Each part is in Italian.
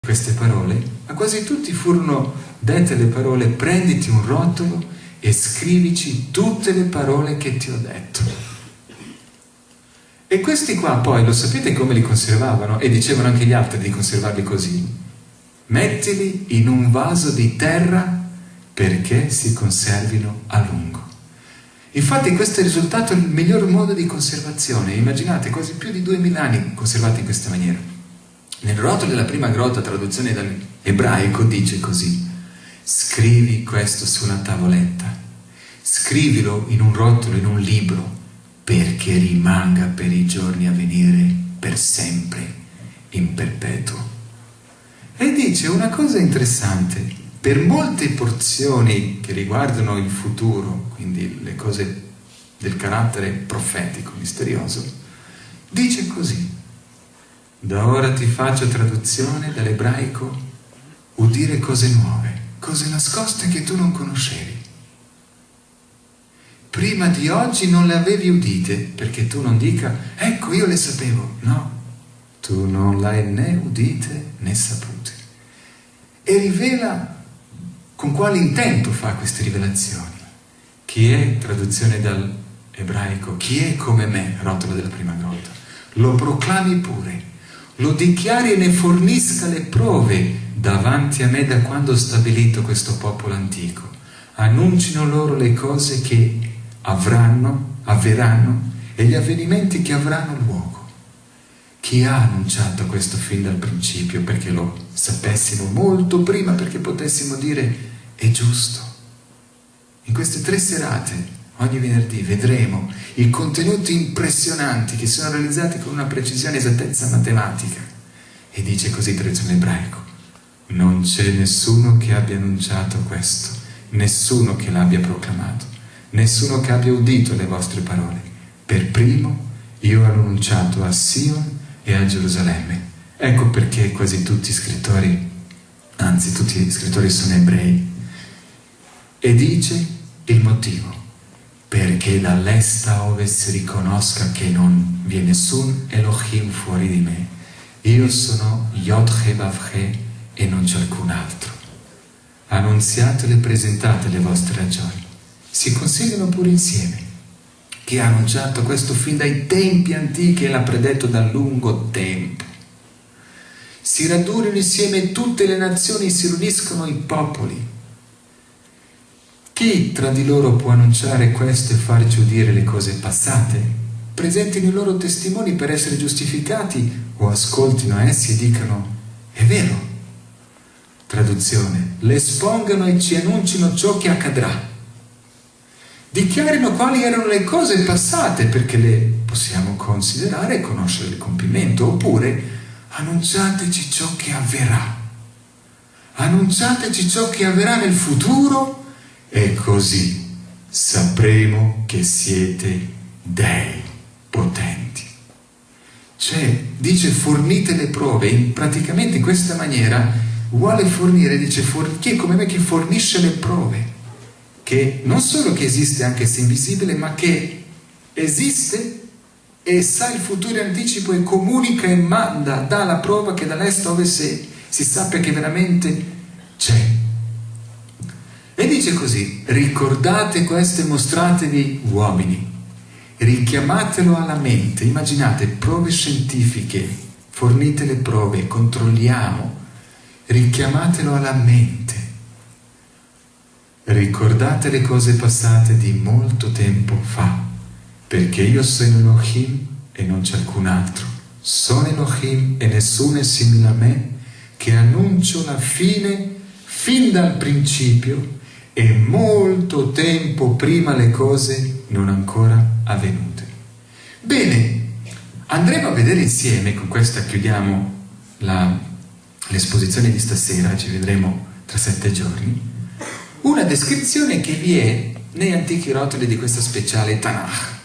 queste parole, a quasi tutti furono dette le parole: prenditi un rotolo e scrivici tutte le parole che ti ho detto. E questi qua poi, lo sapete come li conservavano? E dicevano anche gli altri di conservarli così: mettili in un vaso di terra perché si conservino a lungo. Infatti questo è risultato il miglior modo di conservazione. Immaginate, quasi più di 2000 anni conservati in questa maniera. Nel rotolo della prima grotta, traduzione dall'ebraico, dice così: scrivi questo su una tavoletta, scrivilo in un rotolo, in un libro, perché rimanga per i giorni a venire, per sempre, in perpetuo. E dice una cosa interessante: per molte porzioni che riguardano il futuro, quindi le cose del carattere profetico, misterioso, dice così: da ora ti faccio traduzione dall'ebraico, udire cose nuove, cose nascoste che tu non conoscevi. Prima di oggi non le avevi udite, perché tu non dica: ecco, io le sapevo. No, tu non le hai né udite né sapute. E rivela con quale intento fa queste rivelazioni. Chi è, traduzione dall'ebraico, chi è come me, rotolo della prima grotta? Lo proclami pure, lo dichiari e ne fornisca le prove davanti a me da quando ho stabilito questo popolo antico. Annuncino loro le cose che avverranno e gli avvenimenti che avranno luogo. Chi ha annunciato questo fin dal principio, perché lo sapessimo molto prima, perché potessimo dire: è giusto. In queste 3 serate, ogni venerdì, vedremo i contenuti impressionanti che sono realizzati con una precisione e esattezza matematica. E dice così, traduzione ebraico: non c'è nessuno che abbia annunciato questo, nessuno che l'abbia proclamato, nessuno che abbia udito le vostre parole. Per primo io ho annunciato a Sion e a Gerusalemme. Ecco perché quasi tutti i scrittori, anzi tutti gli scrittori sono ebrei. E dice il motivo: perché dall'est a ovest si riconosca che non vi è nessun Elohim fuori di me. Io sono Yod-He Vav-He e non c'è alcun altro. Annunziatele e presentate le vostre ragioni. Si consigliano pure insieme. Chi ha annunciato questo fin dai tempi antichi e l'ha predetto da lungo tempo. Si radunino insieme tutte le nazioni, si riuniscono i popoli. Chi tra di loro può annunciare questo e farci udire le cose passate? Presentino i loro testimoni per essere giustificati, o ascoltino a essi e dicano: è vero. Traduzione: le espongano e ci annuncino ciò che accadrà. Dichiarino quali erano le cose passate, perché le possiamo considerare e conoscere il compimento. Oppure: annunciateci ciò che avverrà. Annunciateci ciò che avverrà nel futuro, e così sapremo che siete dei potenti. Cioè, dice: fornite le prove. Praticamente in questa maniera vuole fornire, dice: chi è come me che fornisce le prove, che non solo che esiste anche se invisibile, ma che esiste e sa il futuro in anticipo e comunica e manda, dà la prova che dall'est a ovest si sappia che veramente c'è. E dice così: ricordate questo e mostratevi uomini, richiamatelo alla mente. Immaginate, prove scientifiche, fornite le prove, controlliamo, richiamatelo alla mente. Ricordate le cose passate di molto tempo fa, perché io sono Elohim e non c'è alcun altro. Sono Elohim e nessuno è simile a me, che annuncio la fine fin dal principio e molto tempo prima le cose non ancora avvenute. Bene, andremo a vedere insieme, con questa chiudiamo l'esposizione di stasera, ci vedremo tra 7 giorni, una descrizione che vi è negli antichi rotoli di questa speciale Tanakh.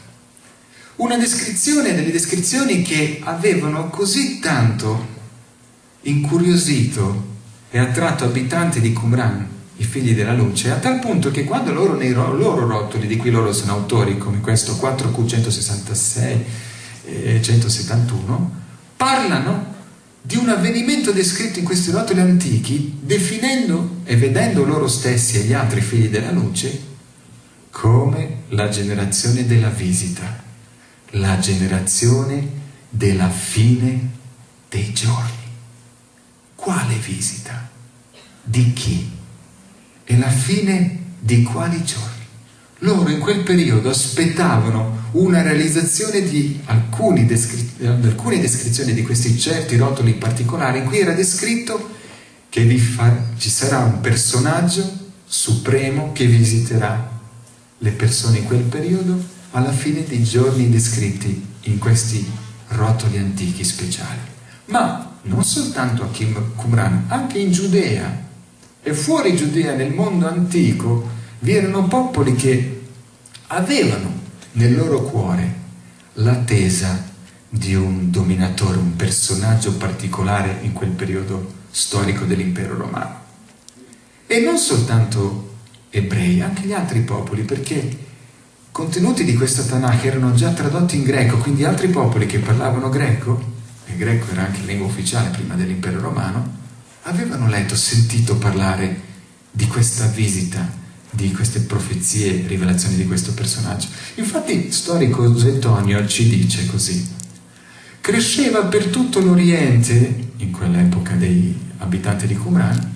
Una descrizione delle descrizioni che avevano così tanto incuriosito e attratto abitanti di Qumran, i figli della luce, a tal punto che quando loro nei loro rotoli, di cui loro sono autori, come questo 4Q166 e 171, parlano di un avvenimento descritto in questi rotoli antichi, definendo e vedendo loro stessi e gli altri figli della luce come la generazione della visita, la generazione della fine dei giorni. Quale visita? Di chi? E la fine di quali giorni? Loro in quel periodo aspettavano una realizzazione di alcune descrizioni di questi certi rotoli particolari, in cui era descritto che ci sarà un personaggio supremo che visiterà le persone in quel periodo alla fine dei giorni descritti in questi rotoli antichi speciali. Ma non soltanto a Qumran, anche in Giudea e fuori Giudea, nel mondo antico, vi erano popoli che avevano nel loro cuore l'attesa di un dominatore, un personaggio particolare in quel periodo storico dell'impero romano. E non soltanto ebrei, anche gli altri popoli, perché contenuti di questa Tanakh erano già tradotti in greco, quindi altri popoli che parlavano greco, e il greco era anche lingua ufficiale prima dell'impero romano, avevano letto, sentito parlare di questa visita, di queste profezie, rivelazioni di questo personaggio. Infatti il storico Suetonio ci dice così: cresceva per tutto l'Oriente, in quell'epoca dei abitanti di Qumran,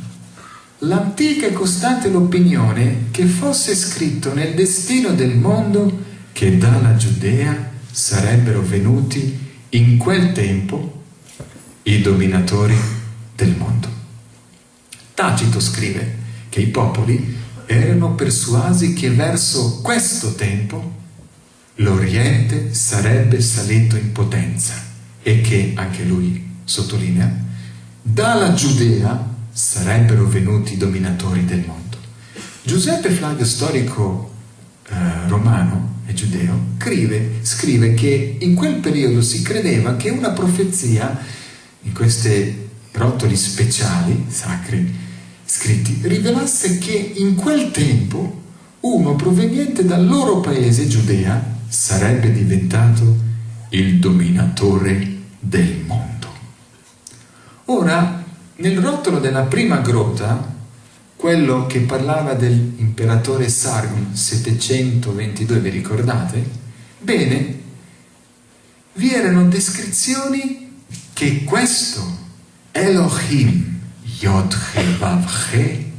l'antica e costante l'opinione che fosse scritto nel destino del mondo che dalla Giudea sarebbero venuti in quel tempo i dominatori del mondo. Tacito scrive che i popoli erano persuasi che verso questo tempo l'Oriente sarebbe salito in potenza e che, anche lui sottolinea, dalla Giudea sarebbero venuti i dominatori del mondo. Giuseppe Flavio, storico romano e giudeo, scrive che in quel periodo si credeva che una profezia, in questi rotoli speciali, sacri, scritti, rivelasse che in quel tempo uno proveniente dal loro paese, Giudea, sarebbe diventato il dominatore del mondo. Ora, nel rotolo della prima grotta, quello che parlava dell'imperatore Sargon 722, vi ricordate? Bene, vi erano descrizioni che questo Elohim Yod-He-Vav-He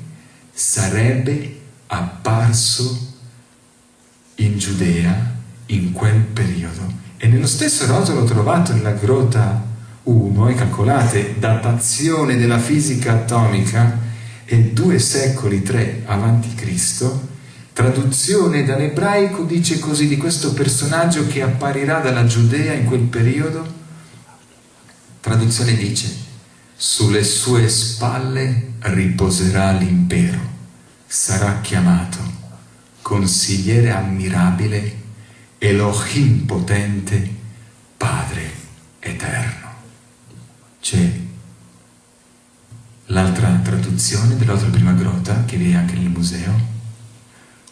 sarebbe apparso in Giudea in quel periodo. E nello stesso rotolo trovato nella grotta 1, e calcolate, datazione della fisica atomica è 2 secoli 3 avanti Cristo, traduzione dall'ebraico dice così di questo personaggio che apparirà dalla Giudea in quel periodo. Traduzione dice: sulle sue spalle riposerà l'impero, sarà chiamato consigliere ammirabile, Elohim potente, Padre eterno. C'è l'altra traduzione dell'altra prima grotta che vi è anche nel museo: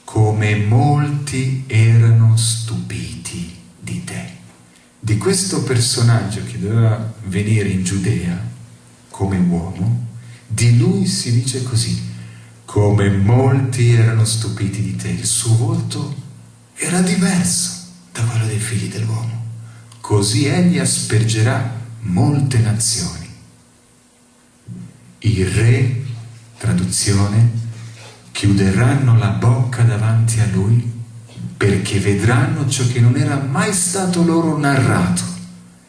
come molti erano stupiti di te. Di questo personaggio che doveva venire in Giudea come uomo, di lui si dice così: come molti erano stupiti di te. Il suo volto era diverso da quello dei figli dell'uomo, così egli aspergerà molte nazioni. I re, traduzione, chiuderanno la bocca davanti a lui perché vedranno ciò che non era mai stato loro narrato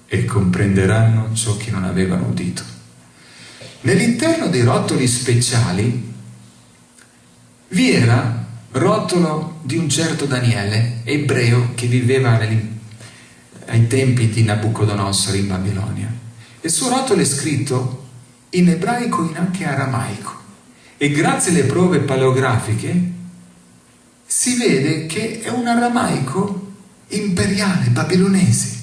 e comprenderanno ciò che non avevano udito. Nell'interno dei rotoli speciali vi era rotolo di un certo Daniele, ebreo, che viveva ai tempi di Nabucodonosor in Babilonia. Il suo rotolo è scritto in ebraico e anche aramaico, e grazie alle prove paleografiche si vede che è un aramaico imperiale, babilonese.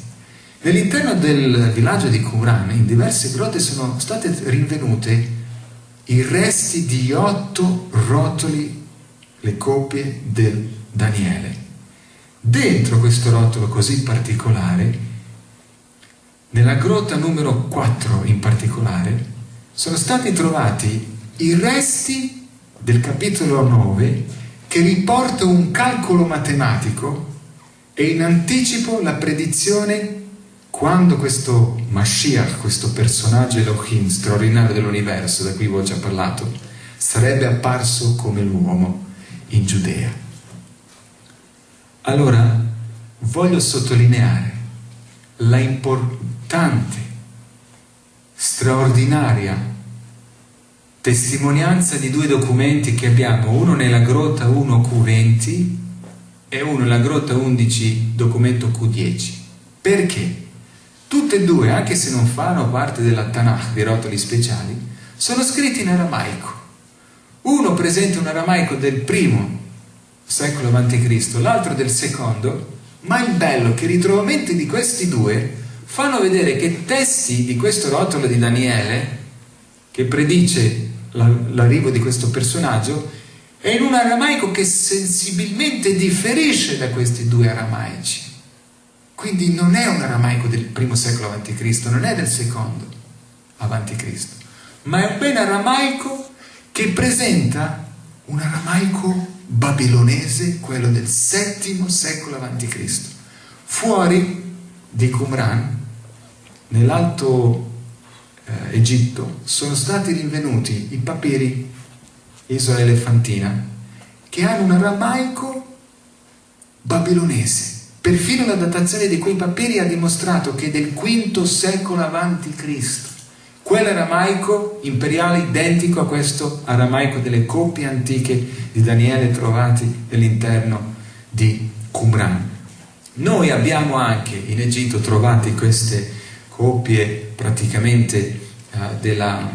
Nell'interno del villaggio di Qumran, in diverse grotte, sono state rinvenute i resti di 8 rotoli, le copie del Daniele. Dentro questo rotolo così particolare nella grotta numero 4 in particolare, sono stati trovati i resti del capitolo 9 che riporta un calcolo matematico e in anticipo la predizione quando questo Mashiach, questo personaggio Elohim straordinario dell'universo, da cui vi ho già parlato, sarebbe apparso come l'uomo in Giudea. Allora, voglio sottolineare la importante, straordinaria testimonianza di due documenti che abbiamo, uno nella grotta 1 Q20 e uno nella grotta 11 documento Q10. Perché? Tutte e due, anche se non fanno parte della Tanakh, dei rotoli speciali, sono scritti in aramaico. Uno presenta un aramaico del primo secolo a.C., l'altro del secondo, ma il bello è che i ritrovamenti di questi due fanno vedere che testi di questo rotolo di Daniele, che predice l'arrivo di questo personaggio, è in un aramaico che sensibilmente differisce da questi due aramaici. Quindi non è un aramaico del primo secolo a.C., non è del secondo a.C., ma è un ben aramaico che presenta un aramaico babilonese, quello del VII secolo a.C. Fuori di Qumran, nell'Alto Egitto, sono stati rinvenuti i papiri Isola Elefantina che hanno un aramaico babilonese. Perfino la datazione di quei papiri ha dimostrato che del V secolo a.C. quell'aramaico imperiale identico a questo aramaico delle coppie antiche di Daniele trovati all'interno di Qumran. Noi abbiamo anche in Egitto trovati queste coppie praticamente della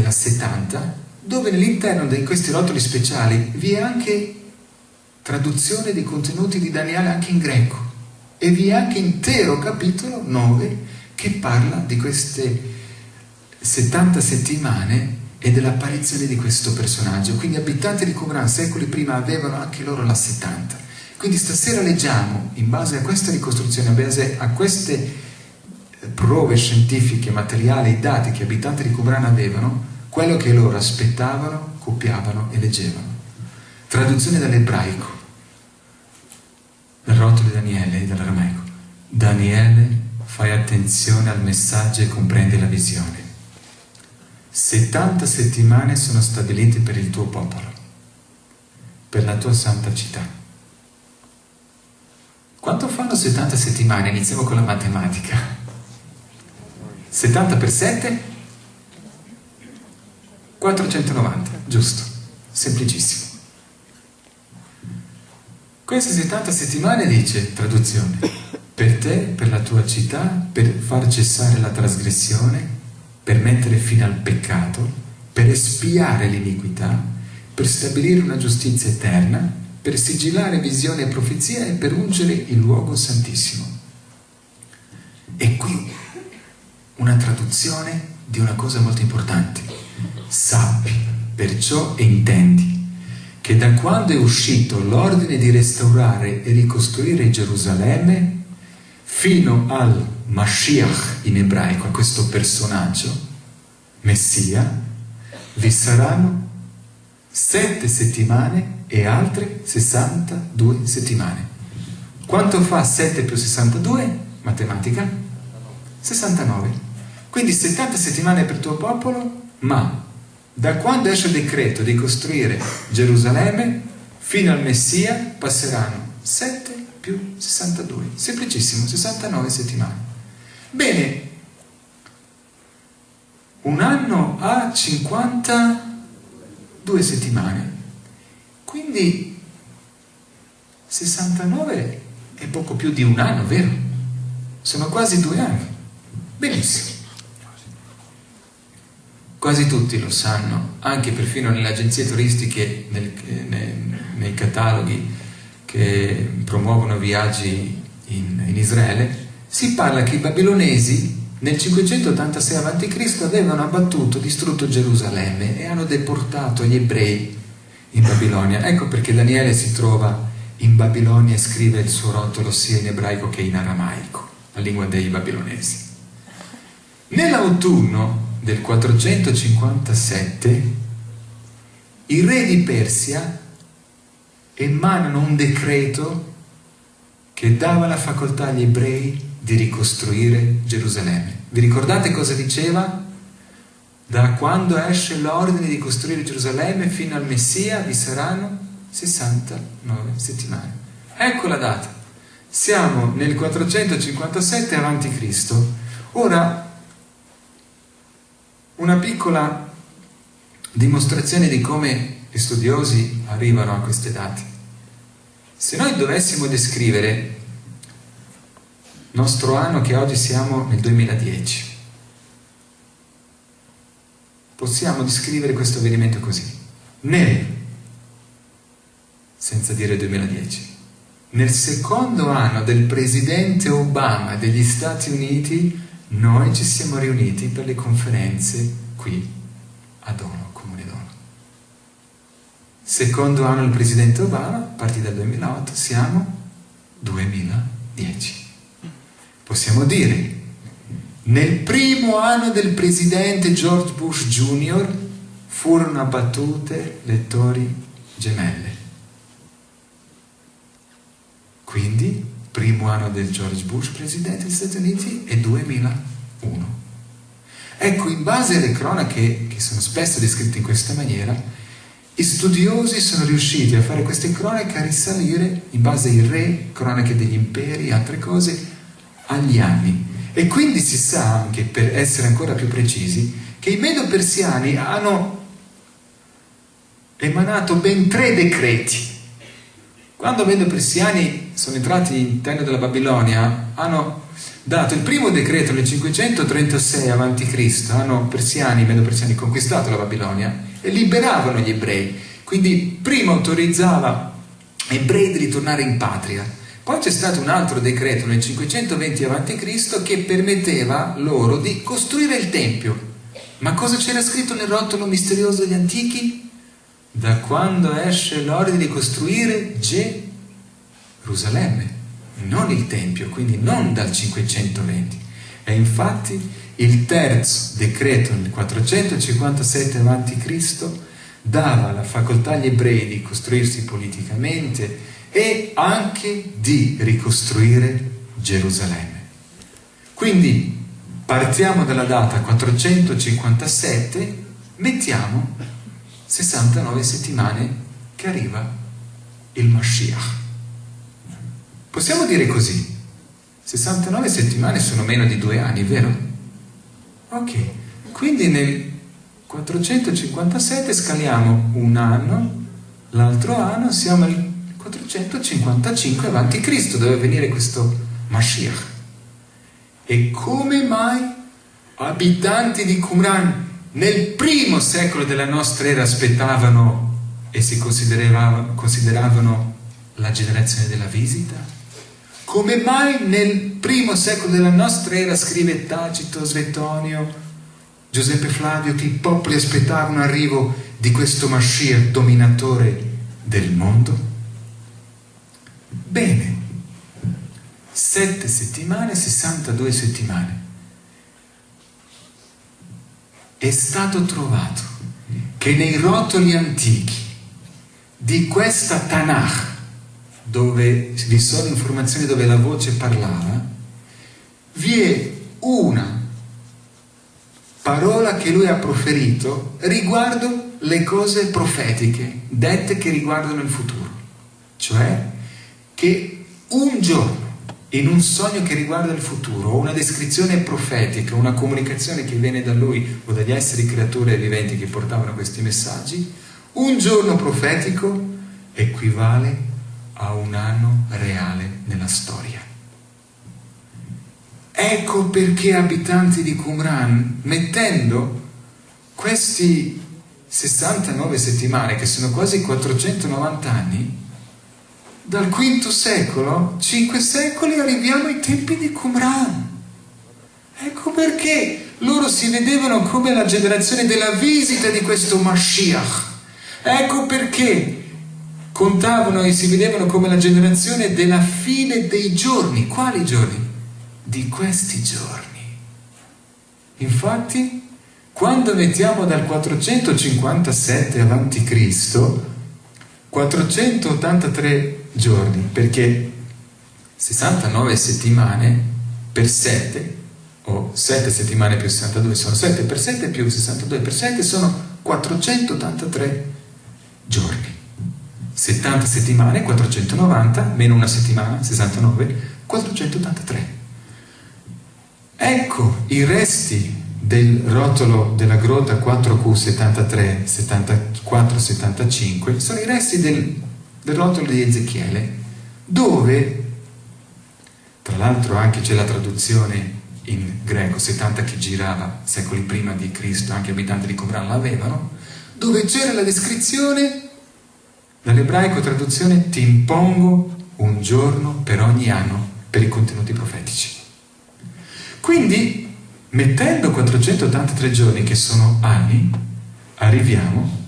70, dove all'interno di questi rotoli speciali vi è anche traduzione dei contenuti di Daniele anche in greco, e vi è anche intero capitolo 9 che parla di queste 70 settimane e dell'apparizione di questo personaggio. Quindi abitanti di Qumran secoli prima avevano anche loro la 70. Quindi stasera leggiamo, in base a questa ricostruzione, in base a queste prove scientifiche, materiali, i dati che abitanti di Qumran avevano, quello che loro aspettavano, copiavano e leggevano. Traduzione dall'ebraico, dal rotolo di Daniele e dall'aramaico. Daniele, fai attenzione al messaggio e comprendi la visione. 70 settimane sono stabilite per il tuo popolo, per la tua santa città. Quanto fanno 70 settimane? Iniziamo con la matematica. 70 per 7? 490, giusto, semplicissimo. Queste 70 settimane dice, traduzione, per te, per la tua città, per far cessare la trasgressione, per mettere fine al peccato, per espiare l'iniquità, per stabilire una giustizia eterna, per sigillare visione e profezia e per ungere il luogo santissimo. E qui una traduzione di una cosa molto importante. Sappi, perciò, e intendi che da quando è uscito l'ordine di restaurare e ricostruire Gerusalemme fino al Mashiach in ebraico, a questo personaggio, Messia, vi saranno 7 settimane e altre 62 settimane. Quanto fa 7 più 62? Matematica? 69. Quindi 70 settimane per il tuo popolo, ma da quando esce il decreto di costruire Gerusalemme fino al Messia passeranno 7 più 62. Semplicissimo, 69 settimane. Bene, un anno ha 52 settimane, quindi 69 è poco più di un anno, vero? Sono quasi 2 anni. Benissimo. Quasi tutti lo sanno, anche perfino nelle agenzie turistiche, nei cataloghi che promuovono viaggi in Israele, si parla che i babilonesi nel 586 a.C. avevano abbattuto, distrutto Gerusalemme e hanno deportato gli ebrei in Babilonia. Ecco perché Daniele si trova in Babilonia e scrive il suo rotolo sia in ebraico che in aramaico, la lingua dei babilonesi. Nell'autunno del 457 i re di Persia emanano un decreto che dava la facoltà agli ebrei di ricostruire Gerusalemme. Vi ricordate cosa diceva? Da quando esce l'ordine di costruire Gerusalemme fino al Messia vi saranno 69 settimane. Ecco la data. Siamo nel 457 a.C. Ora, una piccola dimostrazione di come gli studiosi arrivano a queste date. Se noi dovessimo descrivere il nostro anno, che oggi siamo nel 2010, possiamo descrivere questo avvenimento così: senza dire 2010, nel secondo anno del presidente Obama degli Stati Uniti, noi ci siamo riuniti per le conferenze qui a Dono, Comune Dono. Secondo anno del presidente Obama, a partire dal 2008, siamo 2010. Possiamo dire, nel primo anno del presidente George Bush Jr. furono abbattute le torri gemelle. Quindi, primo anno del George Bush, presidente degli Stati Uniti, è 2001. Ecco, in base alle cronache, che sono spesso descritte in questa maniera, gli studiosi sono riusciti a fare queste cronache a risalire, in base ai re, cronache degli imperi e altre cose, agli anni. E quindi si sa, anche per essere ancora più precisi, che i Medo-Persiani hanno emanato ben 3 decreti. Quando i Medo-Persiani sono entrati all'interno della Babilonia, hanno dato il primo decreto nel 536 a.C., hanno i Medo-Persiani conquistato la Babilonia e liberavano gli ebrei. Quindi prima autorizzava gli ebrei di ritornare in patria. Poi c'è stato un altro decreto nel 520 a.C. che permetteva loro di costruire il Tempio. Ma cosa c'era scritto nel rotolo misterioso degli antichi? Da quando esce l'ordine di costruire Gerusalemme, non il Tempio, quindi non dal 520. E infatti il terzo decreto nel 457 a.C. dava la facoltà agli ebrei di costruirsi politicamente e anche di ricostruire Gerusalemme. Quindi partiamo dalla data 457, mettiamo 69 settimane che arriva il Mashiach. Possiamo dire così: 69 settimane sono meno di 2 anni, vero? Ok, quindi nel 457 scaliamo un anno, l'altro anno siamo al 455 a.C., dove venire questo Mashiach. E come mai abitanti di Qumran nel primo secolo della nostra era aspettavano e si consideravano la generazione della visita? Come mai nel primo secolo della nostra era, scrive Tacito, Svetonio, Giuseppe Flavio, che i popoli aspettavano l'arrivo di questo Mashiach dominatore del mondo? Bene, 7 settimane, 62 settimane. È stato trovato che nei rotoli antichi di questa Tanakh, dove vi sono informazioni dove la voce parlava, vi è una parola che lui ha proferito riguardo le cose profetiche, dette che riguardano il futuro. Cioè che un giorno, in un sogno che riguarda il futuro, o una descrizione profetica, una comunicazione che viene da lui o dagli esseri creature viventi che portavano questi messaggi, un giorno profetico equivale a un anno reale nella storia. Ecco perché abitanti di Qumran, mettendo questi 69 settimane, che sono quasi 490 anni, dal V secolo, 5 secoli, arriviamo ai tempi di Qumran. Ecco perché loro si vedevano come la generazione della visita di questo Mashiach. Ecco perché contavano e si vedevano come la generazione della fine dei giorni. Quali giorni? Di questi giorni. Infatti, quando mettiamo dal 457 a.C., 483 giorni, perché 69 settimane per 7, o 7 settimane più 62 sono 7 per 7 più 62 per 7 sono 483 giorni. 70 settimane, 490, meno una settimana, 69, 483. Ecco i resti del rotolo della grotta 4Q73, 74, 75, sono i resti del rotolo di Ezechiele, dove, tra l'altro anche c'è la traduzione in greco, 70 che girava secoli prima di Cristo, anche abitanti di Qumran l'avevano, dove c'era la descrizione, dall'ebraico traduzione, ti impongo un giorno per ogni anno per i contenuti profetici. Quindi, mettendo 483 giorni, che sono anni, arriviamo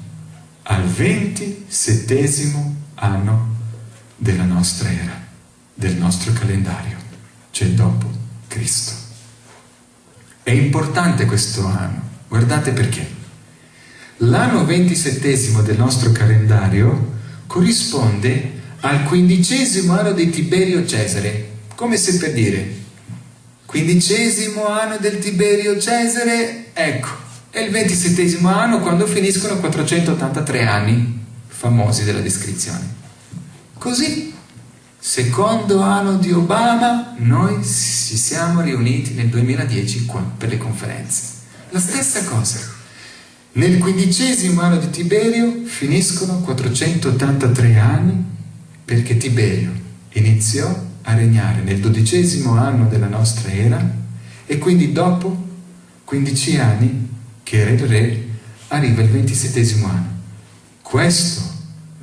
al 27° anno della nostra era, del nostro calendario, cioè dopo Cristo. È importante questo anno, guardate perché. L'anno 27° del nostro calendario corrisponde al 15° anno di Tiberio Cesare, come se per dire 15° anno del Tiberio Cesare, ecco, è il 27° anno quando finiscono 483 anni famosi della descrizione. Così, secondo anno di Obama, noi ci siamo riuniti nel 2010 qua per le conferenze. La stessa cosa. Nel 15° anno di Tiberio finiscono 483 anni perché Tiberio iniziò a regnare nel 12° anno della nostra era e quindi dopo 15 anni che era il re arriva il 27° anno. Questo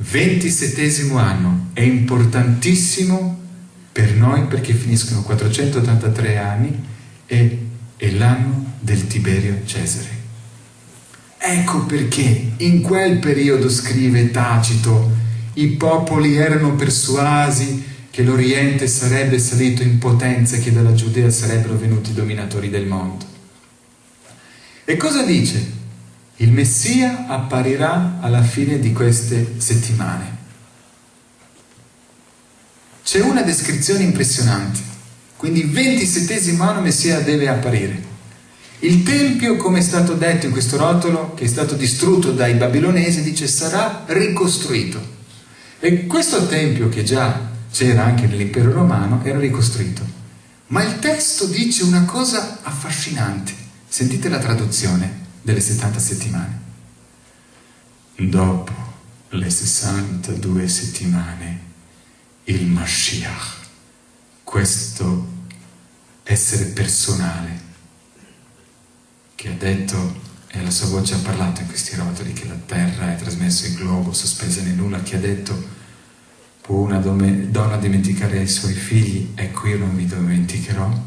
27° anno è importantissimo per noi perché finiscono 483 anni e è l'anno del Tiberio Cesare. Ecco perché in quel periodo, scrive Tacito, i popoli erano persuasi che l'Oriente sarebbe salito in potenza e che dalla Giudea sarebbero venuti i dominatori del mondo. E cosa dice? Il Messia apparirà alla fine di queste settimane. C'è una descrizione impressionante. Quindi il 27° anno Messia deve apparire. Il Tempio, come è stato detto in questo rotolo, che è stato distrutto dai babilonesi, dice sarà ricostruito. E questo Tempio, che già c'era anche nell'impero romano, era ricostruito. Ma il testo dice una cosa affascinante. Sentite la traduzione delle 70 settimane. Dopo le 62 settimane, il Mashiach, questo essere personale, che ha detto, e la sua voce ha parlato in questi rotoli, che la terra è trasmesso in globo, sospesa nel nulla, che ha detto, può una donna dimenticare i suoi figli? Ecco, io non vi dimenticherò.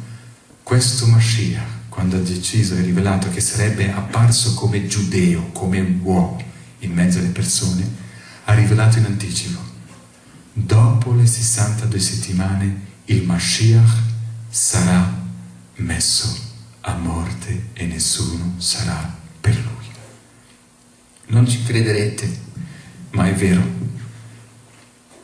Questo Mashiach, quando ha deciso e rivelato che sarebbe apparso come giudeo, come uomo in mezzo alle persone, ha rivelato in anticipo. Dopo le 62 settimane il Mashiach sarà messo a morte e nessuno sarà per lui. Non ci crederete, ma è vero.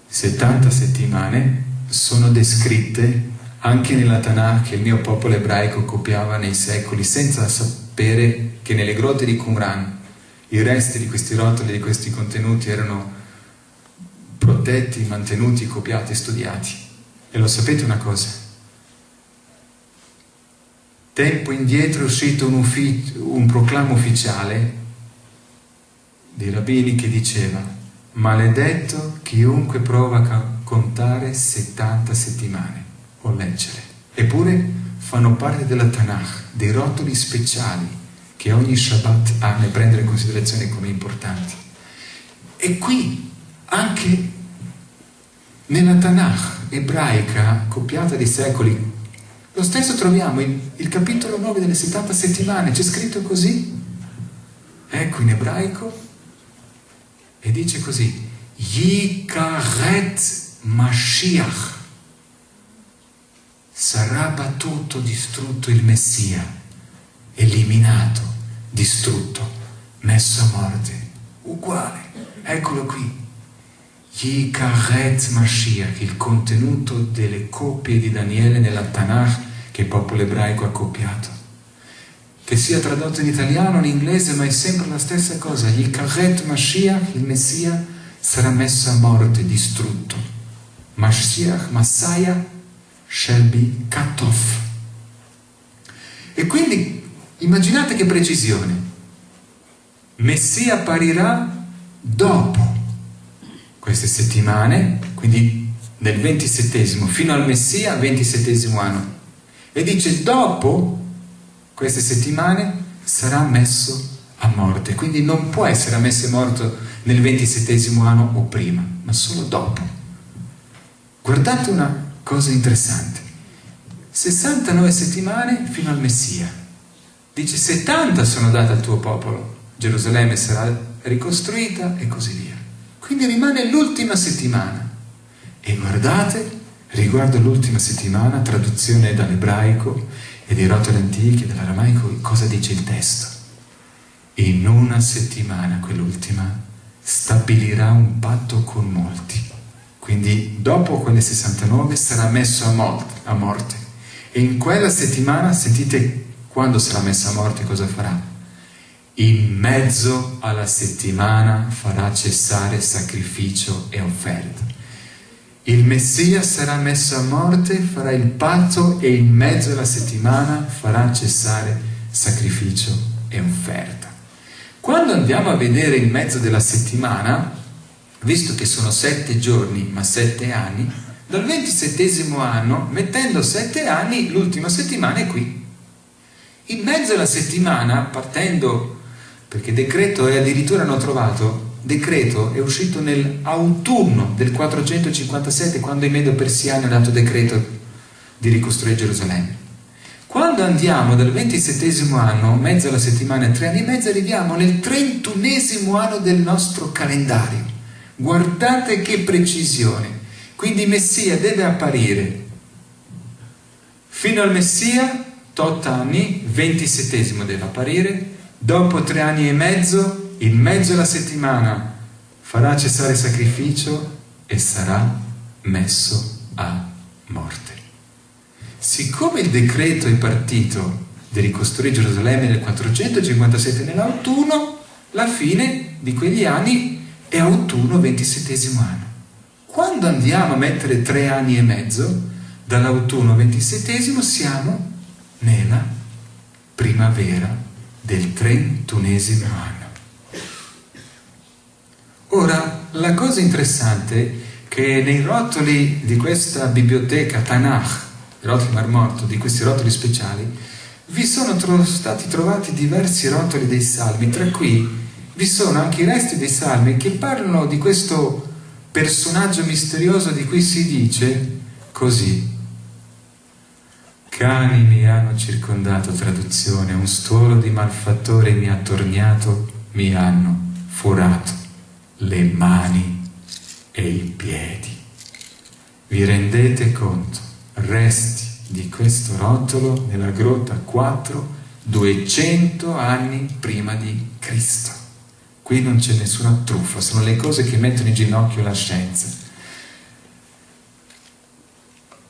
70 settimane sono descritte anche nella Tanakh che il mio popolo ebraico copiava nei secoli, senza sapere che nelle grotte di Qumran i resti di questi rotoli, di questi contenuti erano protetti, mantenuti, copiati, studiati. E lo sapete una cosa? Tempo indietro è uscito un proclamo ufficiale dei rabbini che diceva: maledetto chiunque prova a contare 70 settimane o leggere. Eppure fanno parte della Tanakh, dei rotoli speciali che ogni Shabbat ha e prendere in considerazione come importanti. E qui, anche nella Tanakh ebraica, copiata di secoli, lo stesso troviamo il capitolo 9 delle 70 settimane, c'è scritto così, ecco in ebraico, e dice così: Yikaret Mashiach, sarà battuto, distrutto il Messia, eliminato, distrutto, messo a morte, uguale, eccolo qui. Yikaret Mashiach, il contenuto delle coppie di Daniele nella Tanakh che il popolo ebraico ha copiato. Che sia tradotto in italiano o in inglese, ma è sempre la stessa cosa. Yikaret Mashiach, il Messia, sarà messo a morte, distrutto. Mashiach, Messiah, shall be cut off. E quindi immaginate che precisione. Messia apparirà dopo queste settimane, quindi nel 27esimo, fino al Messia, 27esimo anno. E dice dopo queste settimane sarà messo a morte. Quindi non può essere messo a morte nel 27esimo anno o prima, ma solo dopo. Guardate una cosa interessante. 69 settimane fino al Messia. Dice 70 sono date al tuo popolo. Gerusalemme sarà ricostruita e così via. Quindi rimane l'ultima settimana. E guardate, riguardo l'ultima settimana, traduzione dall'ebraico e dei rotoli antichi, dall'aramaico, cosa dice il testo? In una settimana, quell'ultima, stabilirà un patto con molti. Quindi dopo quelle 69 sarà messo a morte. E in quella settimana, sentite quando sarà messo a morte cosa farà? In mezzo alla settimana farà cessare sacrificio e offerta. Il Messia sarà messo a morte, farà il patto e in mezzo alla settimana farà cessare sacrificio e offerta. Quando andiamo a vedere il mezzo della settimana, visto che sono 7 giorni ma 7 anni, dal 27esimo anno, mettendo 7 anni, l'ultima settimana è qui. In mezzo alla settimana, partendo, perché decreto è addirittura hanno trovato, decreto è uscito nell'autunno del 457, quando i Medo-Persiani hanno dato decreto di ricostruire Gerusalemme. Quando andiamo dal 27esimo anno, mezzo alla settimana e 3 anni e mezzo, arriviamo nel 31esimo anno del nostro calendario. Guardate che precisione. Quindi Messia deve apparire fino al Messia, 8 anni, 27esimo deve apparire, dopo 3 anni e mezzo, in mezzo alla settimana, farà cessare il sacrificio e sarà messo a morte. Siccome il decreto è partito di ricostruire Gerusalemme nel 457 nell'autunno, la fine di quegli anni è autunno 27esimo anno. Quando andiamo a mettere 3 anni e mezzo, dall'autunno 27esimo siamo nella primavera del 31esimo anno. Ora, la cosa interessante è che nei rotoli di questa biblioteca Tanakh, i rotoli Mar Morto, di questi rotoli speciali, vi sono stati trovati diversi rotoli dei Salmi, tra cui vi sono anche i resti dei Salmi che parlano di questo personaggio misterioso di cui si dice così: cani mi hanno circondato, traduzione, un stuolo di malfattori mi ha attorniato, mi hanno forato le mani e i piedi. Vi rendete conto? Resti di questo rotolo nella grotta 4, 200 anni prima di Cristo. Qui non c'è nessuna truffa, sono le cose che mettono in ginocchio la scienza.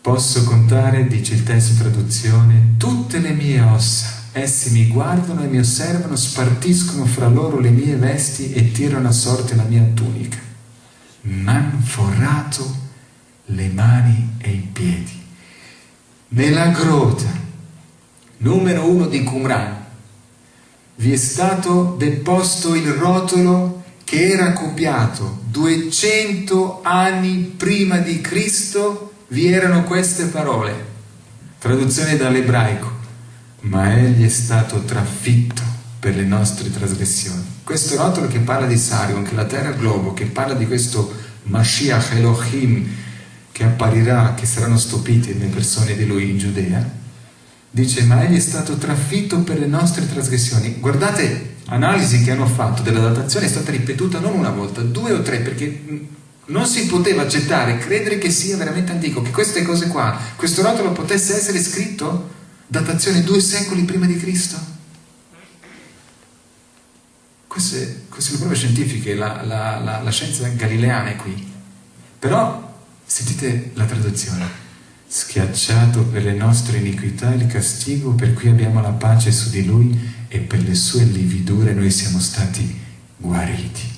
Posso contare, dice il testo traduzione, tutte le mie ossa. Essi mi guardano e mi osservano, spartiscono fra loro le mie vesti e tirano a sorte la mia tunica. M'han forato le mani e i piedi. Nella grotta numero 1 di Qumran vi è stato deposto il rotolo che era copiato 200 anni prima di Cristo. Vi erano queste parole, traduzione dall'ebraico: ma egli è stato trafitto per le nostre trasgressioni. Questo rotolo che parla di Sargon, che è la terra globo, che parla di questo Mashiach Elohim che apparirà, che saranno stupite le persone di lui in Giudea, dice: ma egli è stato trafitto per le nostre trasgressioni. Guardate, analisi che hanno fatto della datazione è stata ripetuta non una volta, 2 o 3, perché non si poteva accettare, credere che sia veramente antico, che queste cose qua, questo rotolo potesse essere scritto datazione 2 secoli prima di Cristo. queste sono prove scientifiche, la scienza galileana è qui. Però sentite la traduzione: schiacciato per le nostre iniquità il castigo per cui abbiamo la pace su di lui, e per le sue lividure noi siamo stati guariti.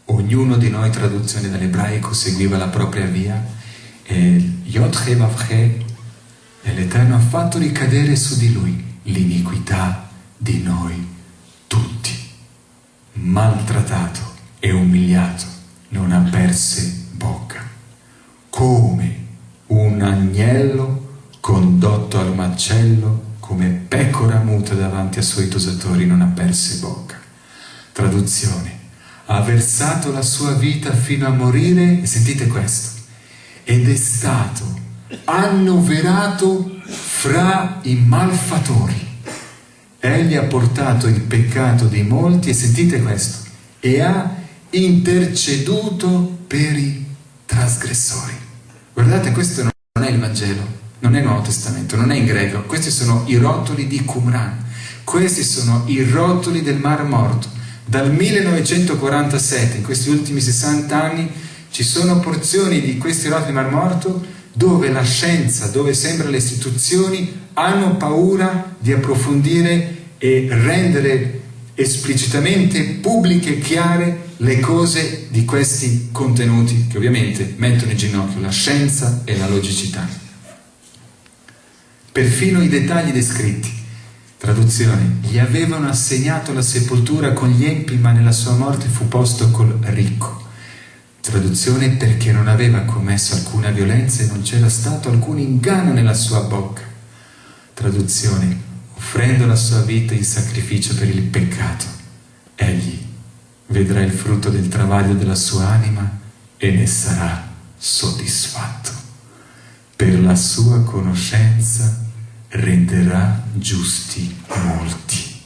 Ognuno di noi, traduzione dall'ebraico, seguiva la propria via, e Yod-He Vav-He, e l'Eterno ha fatto ricadere su di lui l'iniquità di noi tutti. Maltrattato e umiliato, non aperse bocca. Come un agnello condotto al macello, come pecora muta davanti ai suoi tosatori, non aperse bocca. Traduzione: ha versato la sua vita fino a morire, e sentite questo, ed è stato annoverato fra i malfattori. Egli ha portato il peccato di molti, e sentite questo, e ha interceduto per i trasgressori. Guardate, questo non è il Vangelo, non è il Nuovo Testamento, non è in greco, questi sono i rotoli di Qumran, questi sono i rotoli del Mar Morto. Dal 1947, in questi ultimi 60 anni, ci sono porzioni di questi rotoli del Mar Morto dove la scienza, dove sembra le istituzioni hanno paura di approfondire e rendere esplicitamente pubbliche e chiare le cose di questi contenuti, che ovviamente mettono in ginocchio la scienza e la logicità. Perfino i dettagli descritti. Traduzione: gli avevano assegnato la sepoltura con gli empi, ma nella sua morte fu posto col ricco. Traduzione: perché non aveva commesso alcuna violenza e non c'era stato alcun inganno nella sua bocca. Traduzione: offrendo la sua vita in sacrificio per il peccato, egli vedrà il frutto del travaglio della sua anima e ne sarà soddisfatto. Per la sua conoscenza renderà giusti molti,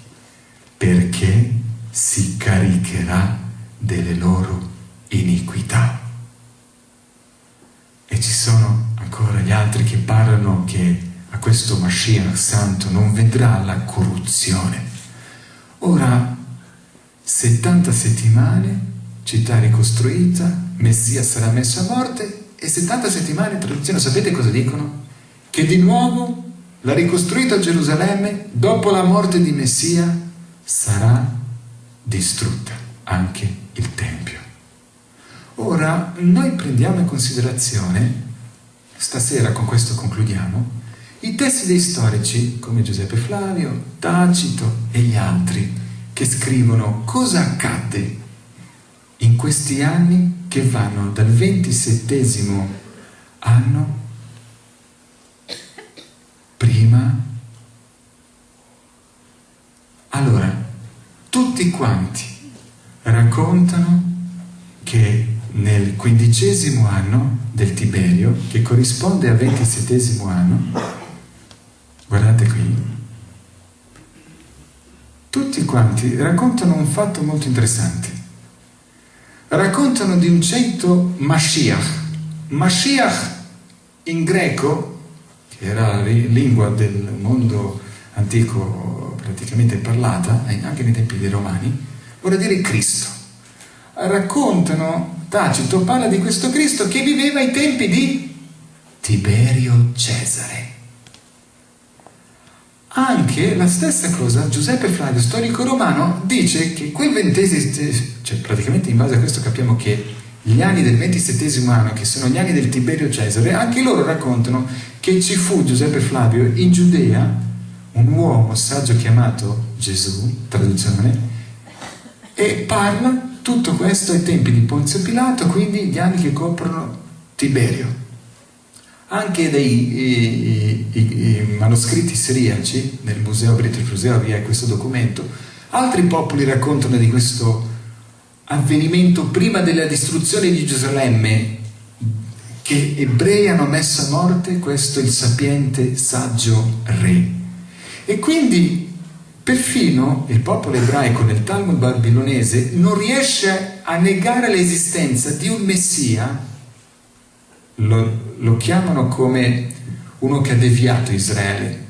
perché si caricherà delle loro iniquità. E ci sono ancora gli altri che parlano che a questo Mashiach santo non vedrà la corruzione. Ora, 70 settimane, città ricostruita, Messia sarà messo a morte, e 70 settimane, traduzione, sapete cosa dicono? Che di nuovo la ricostruita Gerusalemme, dopo la morte di Messia, sarà distrutta, anche il Tempio. Ora, noi prendiamo in considerazione, stasera con questo concludiamo, i testi dei storici come Giuseppe Flavio, Tacito e gli altri, che scrivono cosa accadde in questi anni che vanno dal 27° anno prima. Allora, tutti quanti raccontano che nel 15° anno del Tiberio, che corrisponde al 27° anno, guardate qui, tutti quanti raccontano un fatto molto interessante. Raccontano di un certo Mashiach. Mashiach in greco, che era la lingua del mondo antico praticamente parlata, anche nei tempi dei Romani, vuol dire Cristo. Raccontano, Tacito parla di questo Cristo che viveva ai tempi di Tiberio Cesare. Anche la stessa cosa Giuseppe Flavio, storico romano, dice che quel 20°, cioè praticamente in base a questo capiamo che gli anni del 27° anno, che sono gli anni del Tiberio Cesare, anche loro raccontano che ci fu Giuseppe Flavio in Giudea, un uomo saggio chiamato Gesù, traduzione, e parla tutto questo ai tempi di Ponzio Pilato, quindi gli anni che coprono Tiberio. Anche dei manoscritti siriaci, nel museo British Museum vi è questo documento, altri popoli raccontano di questo avvenimento prima della distruzione di Gerusalemme, che ebrei hanno messo a morte questo il sapiente saggio re. E quindi perfino il popolo ebraico nel Talmud babilonese non riesce a negare l'esistenza di un Messia. Lo chiamano come uno che ha deviato Israele,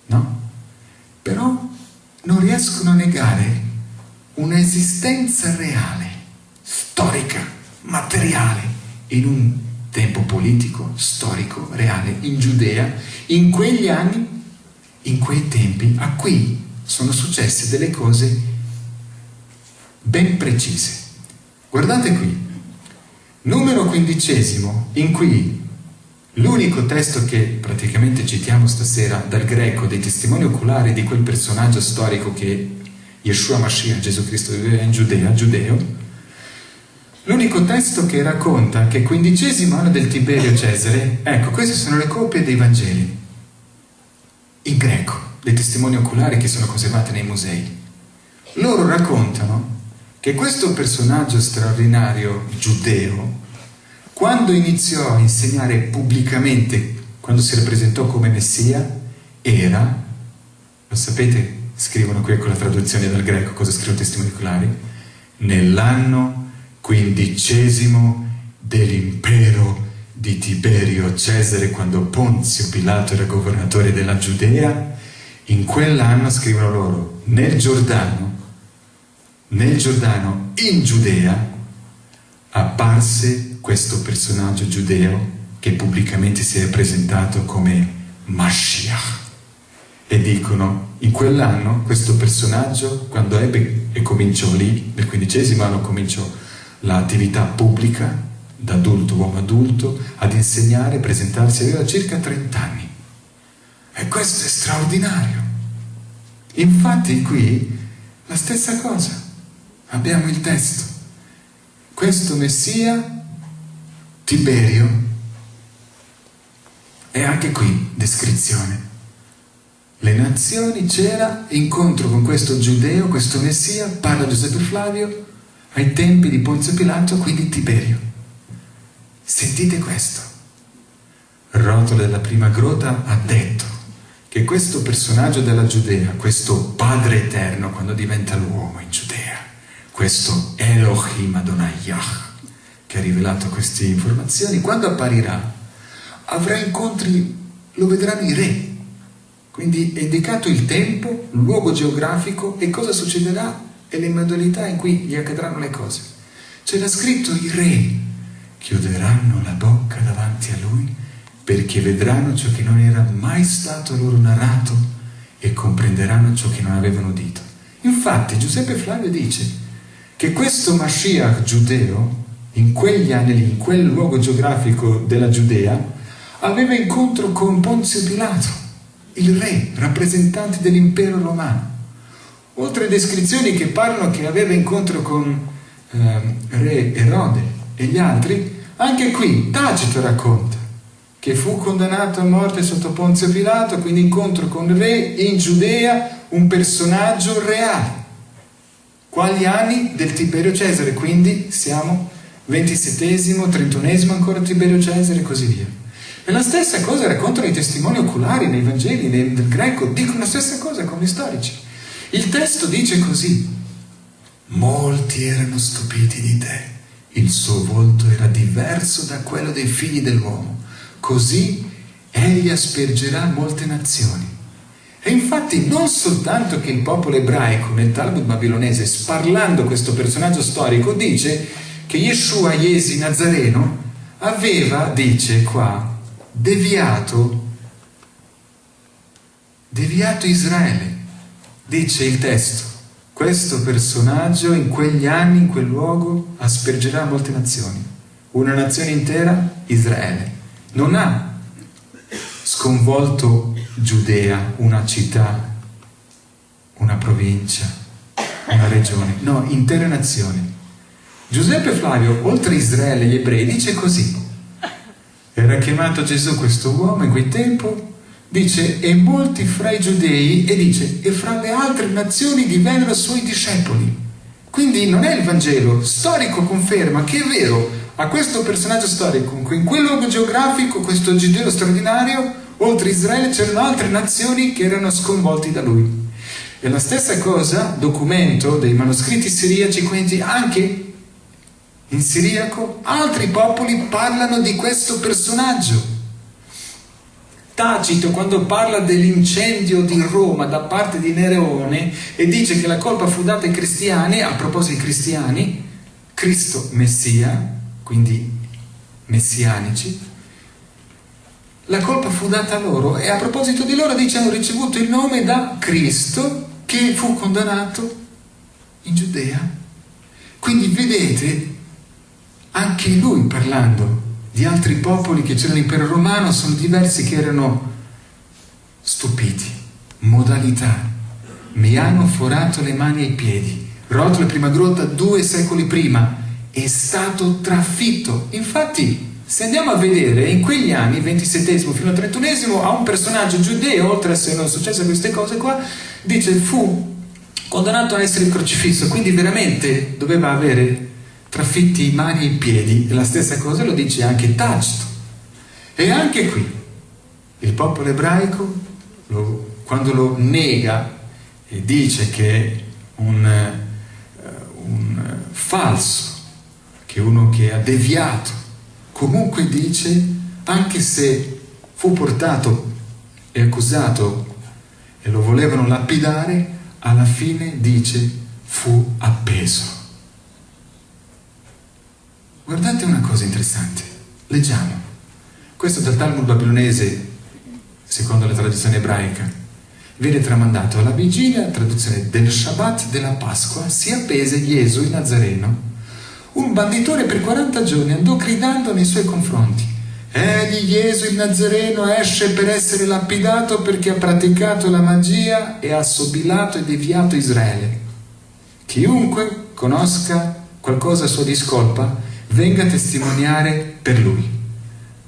no? Però non riescono a negare un'esistenza reale, storica, materiale, in un tempo politico, storico, reale, in Giudea, in quegli anni, in quei tempi, a cui sono successe delle cose ben precise. Guardate qui, numero 15, in cui l'unico testo che praticamente citiamo stasera dal greco, dei testimoni oculari di quel personaggio storico che Yeshua Mashiach, Gesù Cristo, viveva in Giudea, giudeo, l'unico testo che racconta che 15° anno del Tiberio Cesare, ecco, queste sono le copie dei Vangeli, in greco, dei testimoni oculari che sono conservati nei musei. Loro raccontano che questo personaggio straordinario giudeo, quando iniziò a insegnare pubblicamente, quando si rappresentò come Messia, era, lo sapete, scrivono qui con la traduzione dal greco, cosa scrivono i testimoni oculari? Nell'anno 15° dell'impero di Tiberio Cesare, quando Ponzio Pilato era governatore della Giudea, in quell'anno, scrivono loro, nel Giordano, in Giudea, apparse questo personaggio giudeo che pubblicamente si è presentato come Mashiach. E dicono, in quell'anno, questo personaggio, quando ebbe e cominciò lì, nel 15° anno cominciò l'attività pubblica, da adulto, uomo adulto, ad insegnare, presentarsi, aveva circa 30 anni. E questo è straordinario. Infatti qui la stessa cosa. Abbiamo il testo. Questo Messia, Tiberio, e anche qui descrizione. Le nazioni, c'era incontro con questo giudeo, questo Messia, parla Giuseppe Flavio, ai tempi di Ponzio Pilato, quindi Tiberio. Sentite questo. Rotolo della prima grotta ha detto che questo personaggio della Giudea, questo Padre Eterno, quando diventa l'uomo in Giudea, questo Elohim Adonai Yah, che ha rivelato queste informazioni, quando apparirà, avrà incontri, lo vedranno i re. Quindi è indicato il tempo, il luogo geografico e cosa succederà e le modalità in cui gli accadranno le cose. C'era scritto: i re chiuderanno la bocca davanti a lui perché vedranno ciò che non era mai stato loro narrato e comprenderanno ciò che non avevano udito. Infatti Giuseppe Flavio dice che questo Mashiach giudeo, in quegli anni lì, in quel luogo geografico della Giudea, aveva incontro con Ponzio Pilato, il re, rappresentante dell'impero romano. Oltre a descrizioni che parlano che aveva incontro con re Erode e gli altri, anche qui Tacito racconta che fu condannato a morte sotto Ponzio Pilato, quindi incontro con il re in Giudea, un personaggio reale. Quali anni del Tiberio Cesare? Quindi siamo 27°, 31° ancora Tiberio Cesare e così via. E la stessa cosa raccontano i testimoni oculari nei Vangeli del greco, dicono la stessa cosa come gli storici. Il testo dice così: molti erano stupiti di te, il suo volto era diverso da quello dei figli dell'uomo, così egli aspergerà molte nazioni. E infatti non soltanto che il popolo ebraico nel Talmud babilonese, sparlando questo personaggio storico, dice che Yeshua Iesi Nazareno aveva, dice qua, deviato Israele. Dice il testo: questo personaggio in quegli anni, in quel luogo, aspergerà molte nazioni. Una nazione intera, Israele. Non ha sconvolto Giudea, una città, una provincia, una regione. No, intere nazioni. Giuseppe Flavio, oltre a Israele e gli ebrei, dice così: era chiamato Gesù questo uomo in quel tempo, dice, e molti fra i giudei, e dice, e fra le altre nazioni divennero suoi discepoli. Quindi non è il Vangelo storico, conferma che è vero, a questo personaggio storico, in quel luogo geografico, questo giudeo straordinario, oltre a Israele c'erano altre nazioni che erano sconvolti da lui. E la stessa cosa, documento dei manoscritti siriaci, quindi anche in siriaco altri popoli parlano di questo personaggio. Tacito, quando parla dell'incendio di Roma da parte di Nerone e dice che la colpa fu data ai cristiani, a proposito dei cristiani, Cristo Messia, quindi messianici, la colpa fu data a loro, e a proposito di loro dice: hanno ricevuto il nome da Cristo che fu condannato in Giudea. Quindi vedete, anche lui, parlando di altri popoli che c'era l'impero romano, sono diversi che erano stupiti. Modalità: mi hanno forato le mani e i piedi. Rotolo, prima grotta, 2 secoli prima, è stato trafitto. Infatti, se andiamo a vedere, in quegli anni, 27esimo fino al 31esimo, a un personaggio giudeo, oltre a essere successe queste cose qua, dice fu condannato a essere crocifisso, quindi veramente doveva avere trafitti mani e piedi. E la stessa cosa lo dice anche Tacito. E anche qui il popolo ebraico, quando lo nega e dice che è un falso, che è uno che ha deviato, comunque dice, anche se fu portato e accusato e lo volevano lapidare, alla fine dice fu appeso. Guardate una cosa interessante, leggiamo. Questo dal Talmud babilonese, secondo la tradizione ebraica, viene tramandato: alla vigilia, traduzione del Shabbat della Pasqua, si appese Gesù il Nazareno. Un banditore per 40 giorni andò gridando nei suoi confronti: egli, Gesù il Nazareno, esce per essere lapidato perché ha praticato la magia e ha sobilato e deviato Israele. Chiunque conosca qualcosa a sua discolpa venga a testimoniare per lui.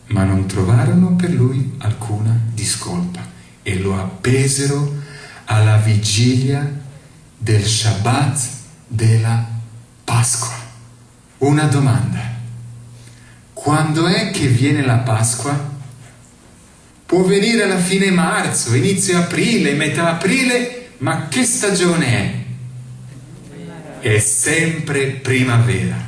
Ma non trovarono per lui alcuna discolpa e lo appesero alla vigilia del Shabbat della Pasqua. Una domanda: quando è che viene la Pasqua? Può venire alla fine marzo, inizio aprile, metà aprile, ma che stagione è? È sempre primavera.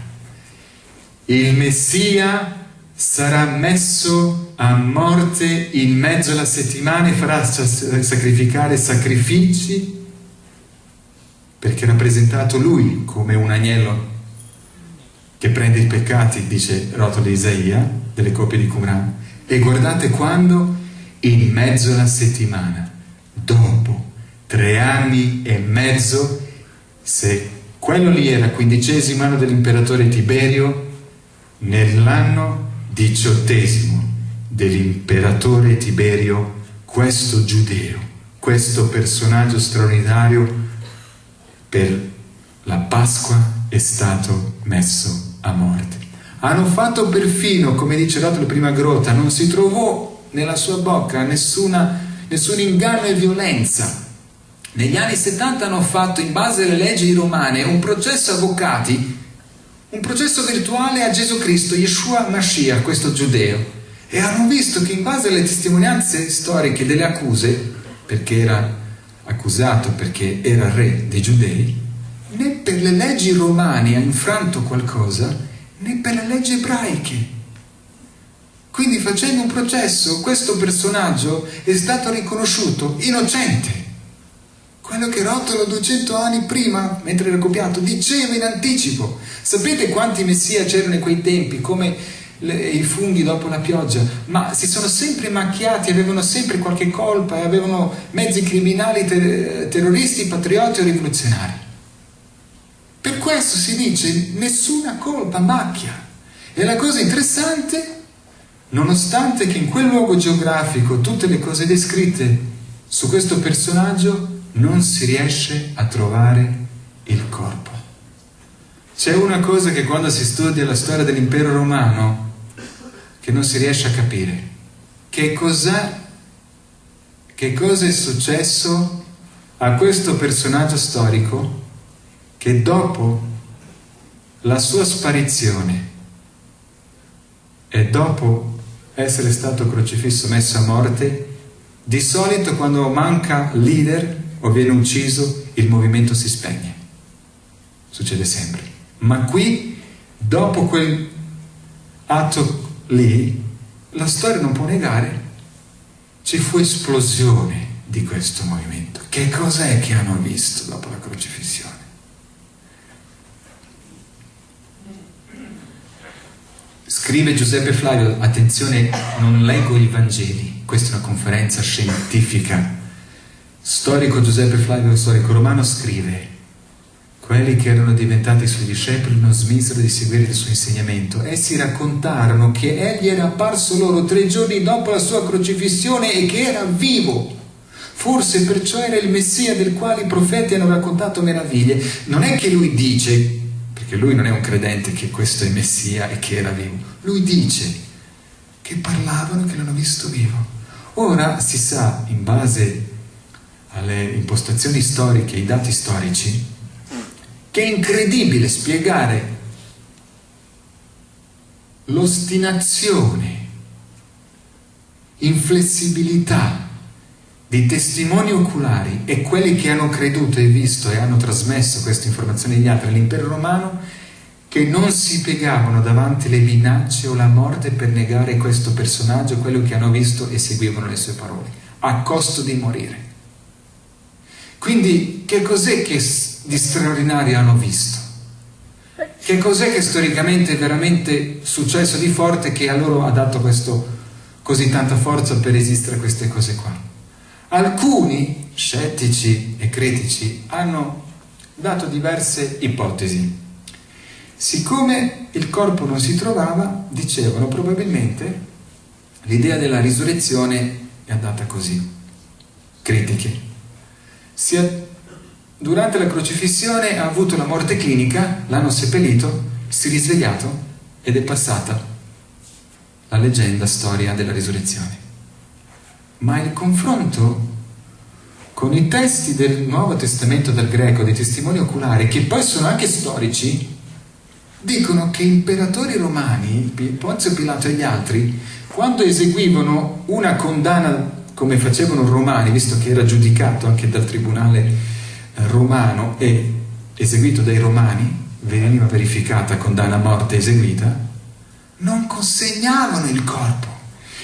Il Messia sarà messo a morte in mezzo alla settimana e farà sacrificare sacrifici, perché è rappresentato lui come un agnello che prende i peccati, dice Rotolo di Isaia, delle coppie di Qumran. E guardate quando? In mezzo alla settimana, dopo 3 anni e mezzo, se quello lì era 15° anno dell'imperatore Tiberio, nell'anno 18° dell'imperatore Tiberio, questo giudeo, questo personaggio straordinario per la Pasqua è stato messo a morte. Hanno fatto perfino, come dice Rotolo prima grotta, non si trovò nella sua bocca nessun inganno e violenza. Negli anni 70 hanno fatto, in base alle leggi romane, un processo avvocati, un processo virtuale a Gesù Cristo, Yeshua Mashiach, questo giudeo, e hanno visto che in base alle testimonianze storiche delle accuse, perché era accusato perché era re dei giudei, né per le leggi romane ha infranto qualcosa, né per le leggi ebraiche. Quindi, facendo un processo, questo personaggio è stato riconosciuto innocente. Quello che Rotolo 200 anni prima, mentre era copiato, diceva in anticipo. Sapete quanti messia c'erano in quei tempi, come i funghi dopo la pioggia, ma si sono sempre macchiati, avevano sempre qualche colpa e avevano mezzi criminali, terroristi, patrioti o rivoluzionari. Per questo si dice nessuna colpa, macchia. E la cosa interessante, nonostante che in quel luogo geografico tutte le cose descritte su questo personaggio, non si riesce a trovare il corpo. C'è una cosa che quando si studia la storia dell'impero romano che non si riesce a capire: che cosa è successo a questo personaggio storico che dopo la sua sparizione e dopo essere stato crocifisso, messo a morte, di solito quando manca leader o viene ucciso, il movimento si spegne. Succede sempre. Ma qui, dopo quel atto lì, la storia non può negare ci fu esplosione di questo movimento. Che cos'è che hanno visto dopo la crocifissione? Scrive Giuseppe Flavio, attenzione, non leggo i Vangeli, questa è una conferenza scientifica. Storico Giuseppe Flavio, storico romano, scrive: quelli che erano diventati suoi discepoli non smisero di seguire il suo insegnamento. Essi raccontarono che egli era apparso loro 3 giorni dopo la sua crocifissione e che era vivo. Forse perciò era il Messia del quale i profeti hanno raccontato meraviglie. Non è che lui dice, perché lui non è un credente, che questo è il Messia e che era vivo. Lui dice che parlavano, che l'hanno visto vivo. Ora si sa, in base alle impostazioni storiche, ai dati storici, che è incredibile spiegare l'ostinazione, inflessibilità dei testimoni oculari e quelli che hanno creduto e visto e hanno trasmesso queste informazioni agli altri all'impero romano, che non si piegavano davanti alle minacce o la morte per negare questo personaggio, quello che hanno visto, e seguivano le sue parole, a costo di morire. Quindi che cos'è che di straordinario hanno visto? Che cos'è che storicamente è veramente successo di forte che a loro ha dato così tanta forza per resistere a queste cose qua? Alcuni scettici e critici hanno dato diverse ipotesi. Siccome il corpo non si trovava, dicevano probabilmente l'idea della risurrezione è andata così. Critiche. Durante la crocifissione ha avuto la morte clinica, l'hanno seppellito, si è risvegliato ed è passata la leggenda, storia della risurrezione. Ma il confronto con i testi del Nuovo Testamento dal greco, dei testimoni oculari, che poi sono anche storici, dicono che imperatori romani, Ponzio Pilato e gli altri, quando eseguivano una condanna come facevano i romani, visto che era giudicato anche dal tribunale romano e eseguito dai romani, veniva verificata condanna a morte eseguita, non consegnavano il corpo.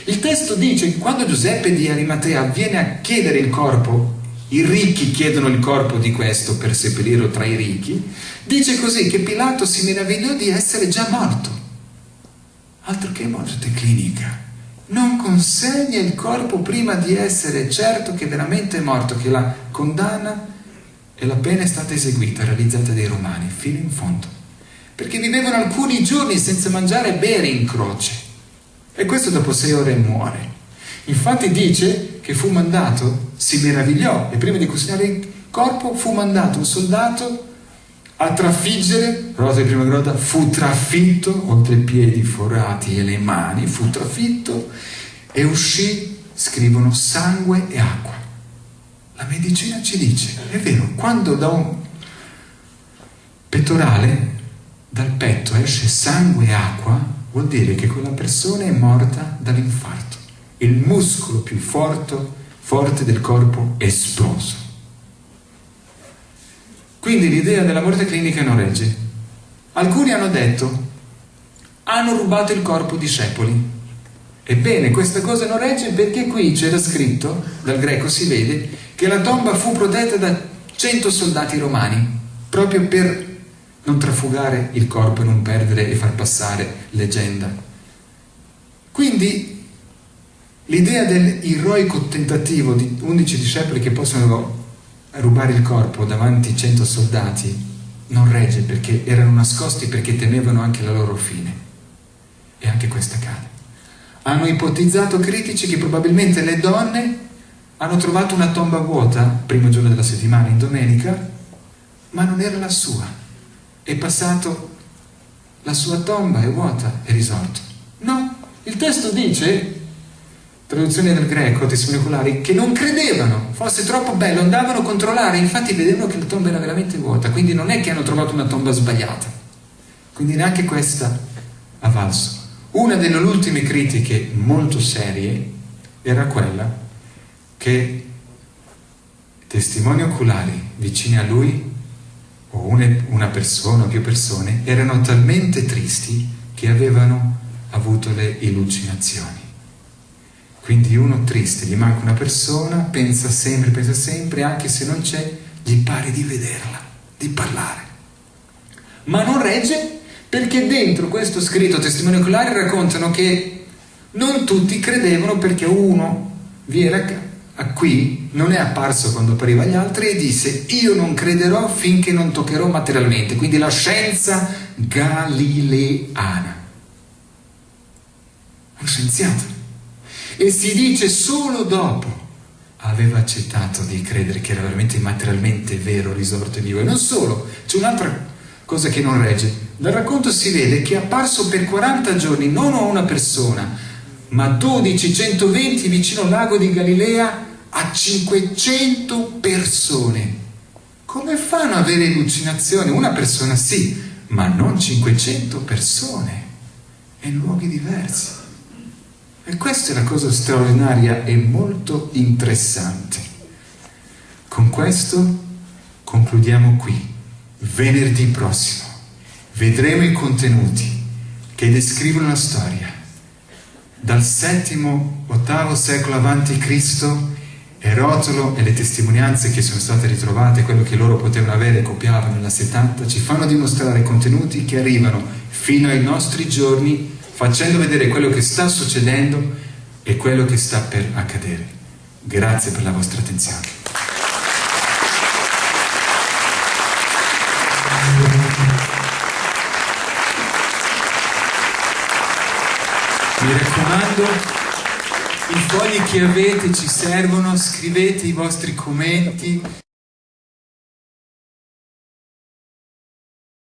Il testo dice che quando Giuseppe di Arimatea viene a chiedere il corpo, i ricchi chiedono il corpo di questo per seppellirlo tra i ricchi, dice così che Pilato si meravigliò di essere già morto. Altro che morte clinica. Non consegna il corpo prima di essere certo che veramente è morto, che la condanna e la pena è stata eseguita, realizzata dai romani, fino in fondo. Perché vivevano alcuni giorni senza mangiare e bere in croce. E questo dopo 6 ore muore. Infatti dice che fu mandato, si meravigliò, e prima di consegnare il corpo fu mandato un soldato a trafiggere, rosa di prima grotta, fu trafitto, oltre i piedi forati e le mani, fu trafitto e uscì, scrivono, sangue e acqua. La medicina ci dice, è vero, quando da un pettorale, dal petto esce sangue e acqua, vuol dire che quella persona è morta dall'infarto. Il muscolo più forte del corpo è esploso. Quindi l'idea della morte clinica non regge. Alcuni hanno detto, hanno rubato il corpo ai discepoli. Ebbene, questa cosa non regge perché qui c'era scritto, dal greco si vede, che la tomba fu protetta da 100 soldati romani, proprio per non trafugare il corpo e non perdere e far passare leggenda. Quindi l'idea dell'eroico tentativo di 11 discepoli che possono rubare il corpo davanti a 100 soldati non regge, perché erano nascosti, perché temevano anche la loro fine. E anche questa cade. Hanno ipotizzato critici che probabilmente le donne hanno trovato una tomba vuota, primo giorno della settimana, in domenica, ma non era la sua. È passato, la sua tomba è vuota, è risorto. No, il testo dice, traduzione del greco, testimoni oculari, che non credevano, fosse troppo bello, andavano a controllare, infatti vedevano che la tomba era veramente vuota, quindi non è che hanno trovato una tomba sbagliata. Quindi neanche questa ha valso. Una delle ultime critiche molto serie era quella che testimoni oculari vicini a lui, o una persona o più persone, erano talmente tristi che avevano avuto le allucinazioni. Quindi uno triste, gli manca una persona, pensa sempre, anche se non c'è, gli pare di vederla, di parlare. Ma non regge, perché dentro questo scritto testimoni oculari raccontano che non tutti credevano, perché uno vi era qui, non è apparso quando appariva agli altri, e disse: io non crederò finché non toccherò materialmente. Quindi la scienza galileana, uno scienziato, e si dice solo dopo aveva accettato di credere che era veramente materialmente vero, risorto e vivo. E non solo, c'è un'altra cosa che non regge. Dal racconto si vede che è apparso per 40 giorni non a una persona, ma 12, 120 vicino al lago di Galilea a 500 persone. Come fanno ad avere allucinazioni? Una persona sì, ma non 500 persone, e in luoghi diversi. E questa è la cosa straordinaria e molto interessante. Con questo concludiamo qui. Venerdì prossimo vedremo i contenuti che descrivono la storia dal VII-VIII secolo avanti Cristo. Erotolo e le testimonianze che sono state ritrovate, quello che loro potevano avere e copiavano nella 70, ci fanno dimostrare contenuti che arrivano fino ai nostri giorni, facendo vedere quello che sta succedendo e quello che sta per accadere. Grazie per la vostra attenzione. Mi raccomando, i fogli che avete ci servono, scrivete i vostri commenti.